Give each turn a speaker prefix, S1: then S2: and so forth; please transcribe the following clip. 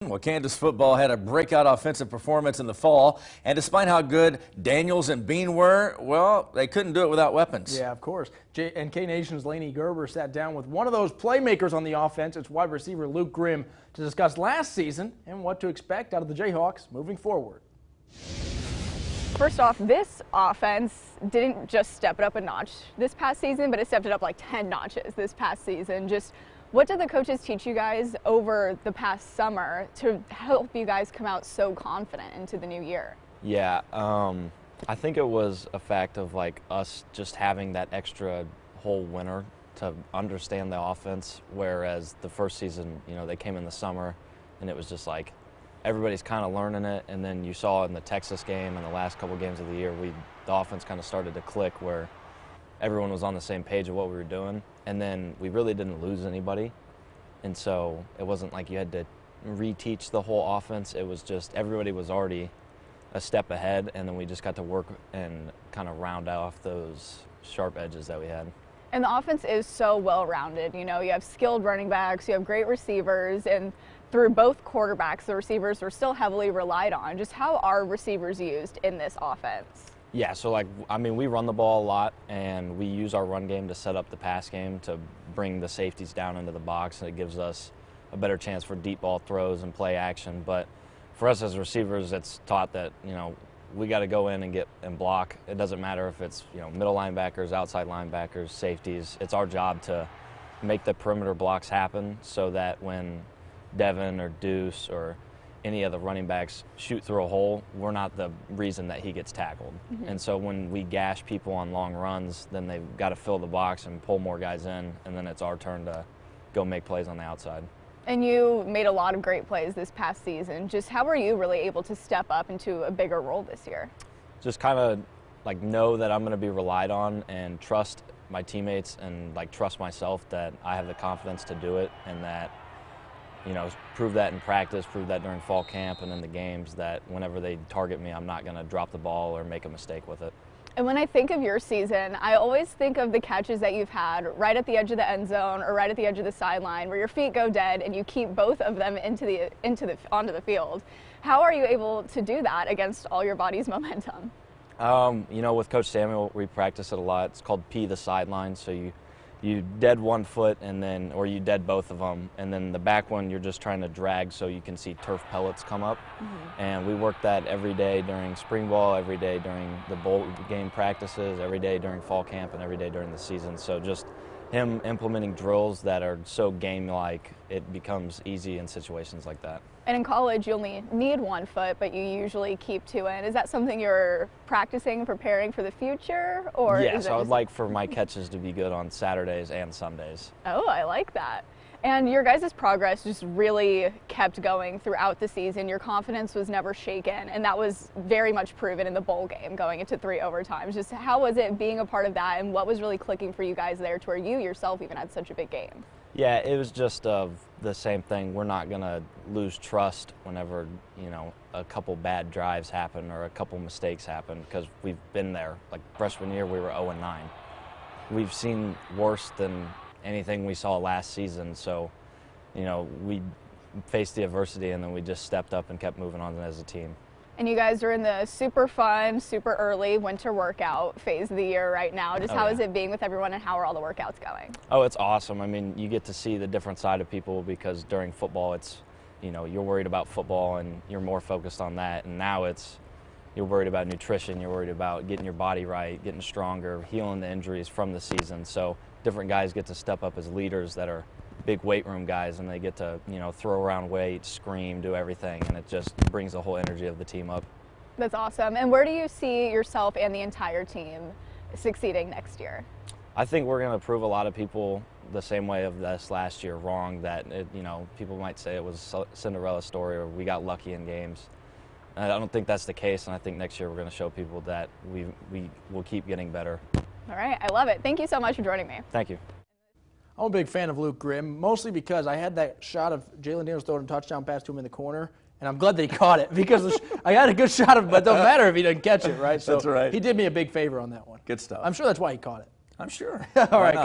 S1: Well, Kansas football had a breakout offensive performance in the fall, and despite how good Daniels and Bean were, well, they couldn't do it without weapons.
S2: Yeah, of course. K Nation's Laney Gerber sat down with one of those playmakers on the offense. It's wide receiver Luke Grimm to discuss last season and what to expect out of the Jayhawks moving forward.
S3: First off, this offense didn't just step it up a notch this past season, but it stepped it up like 10 notches this past season. Just what did the coaches teach you guys over the past summer to help you guys come out so confident into the new year?
S4: Yeah, I think it was a fact of like us just having that extra whole winter to understand the offense, whereas the first season, you know, they came in the summer and it was just like everybody's kind of learning it, and then you saw in the Texas game and the last couple games of the year, the offense kind of started to click where everyone was on the same page of what we were doing, and then we really didn't lose anybody, and so it wasn't like you had to reteach the whole offense. It was just everybody was already a step ahead, and then we just got to work and kind of round off those sharp edges that we had.
S3: And the offense is so well-rounded. You know, you have skilled running backs, you have great receivers, and through both quarterbacks, the receivers are still heavily relied on. Just how are receivers used in this offense?
S4: Yeah, so we run the ball a lot, and we use our run game to set up the pass game to bring the safeties down into the box, and it gives us a better chance for deep ball throws and play action. But for us as receivers, it's taught that, you know, we got to go in and get and block. It doesn't matter if it's, you know, middle linebackers, outside linebackers, safeties. It's our job to make the perimeter blocks happen so that when Devin or Deuce or any of the running backs shoot through a hole, we're not the reason that he gets tackled. And so when we gash people on long runs, then they've got to fill the box and pull more guys in, and then it's our turn to go make plays on the outside.
S3: And you made a lot of great plays this past season. Just how were you really able to step up into a bigger role this year? Just
S4: kind of like know that I'm going to be relied on and trust my teammates and like trust myself that I have the confidence to do it, and that, you know, prove that in practice, prove that during fall camp and in the games, that whenever they target me, I'm not going to drop the ball or make a mistake with it.
S3: And when I think of your season, I always think of the catches that you've had right at the edge of the end zone or right at the edge of the sideline where your feet go dead and you keep both of them onto the field. How are you able to do that against all your body's momentum?
S4: You know, with Coach Samuel, we practice it a lot. It's called P the sideline. So you dead one foot and then, or you dead both of them, and then the back one you're just trying to drag so you can see turf pellets come up. And we work that every day during spring ball, every day during the bowl game practices, every day during fall camp, and every day during the season. So just him implementing drills that are so game-like, it becomes easy in situations like that.
S3: And in college, you only need 1 foot, but you usually keep 2 in. Is that something you're practicing, preparing for the future? Or
S4: yes, I would like for my catches to be good on Saturdays and Sundays.
S3: Oh, I like that. And your guys' progress just really kept going throughout the season. Your confidence was never shaken, and that was very much proven in the bowl game going into 3 overtimes. Just how was it being a part of that, and what was really clicking for you guys there to where you yourself even had such a big game?
S4: Yeah, it was just the same thing. We're not going to lose trust whenever, you know, a couple bad drives happen or a couple mistakes happen, because we've been there. Like freshman year, we were 0-9. We've seen worse than anything we saw last season, so, you know, we faced the adversity and then we just stepped up and kept moving on as a team.
S3: And you guys are in the super fun, super early winter workout phase of the year right now. Just how is it being with everyone, and how are all the workouts going? Oh,
S4: it's awesome. I mean, you get to see the different side of people, because during football, it's, you know, you're worried about football and you're more focused on that, and now you're worried about nutrition, you're worried about getting your body right, getting stronger, healing the injuries from the season. So different guys get to step up as leaders that are big weight room guys, and they get to, you know, throw around weights, scream, do everything, and it just brings the whole energy of the team up.
S3: That's awesome. And where do you see yourself and the entire team succeeding next year?
S4: I think we're going to prove a lot of people the same way of this last year wrong, that you know, people might say it was a Cinderella story or we got lucky in games. I don't think that's the case, and I think next year we're going to show people that we will keep getting better.
S3: All right, I love it. Thank you so much for joining me.
S4: Thank you.
S2: I'm a big fan of Luke Grimm, mostly because I had that shot of Jalen Daniels throwing a touchdown pass to him in the corner, and I'm glad that he caught it, because I had a good shot of it, but it don't matter if he doesn't catch it, right? So
S1: that's right.
S2: He did me a big favor on that one.
S1: Good stuff.
S2: I'm sure that's why he caught it.
S1: I'm sure.
S2: All right.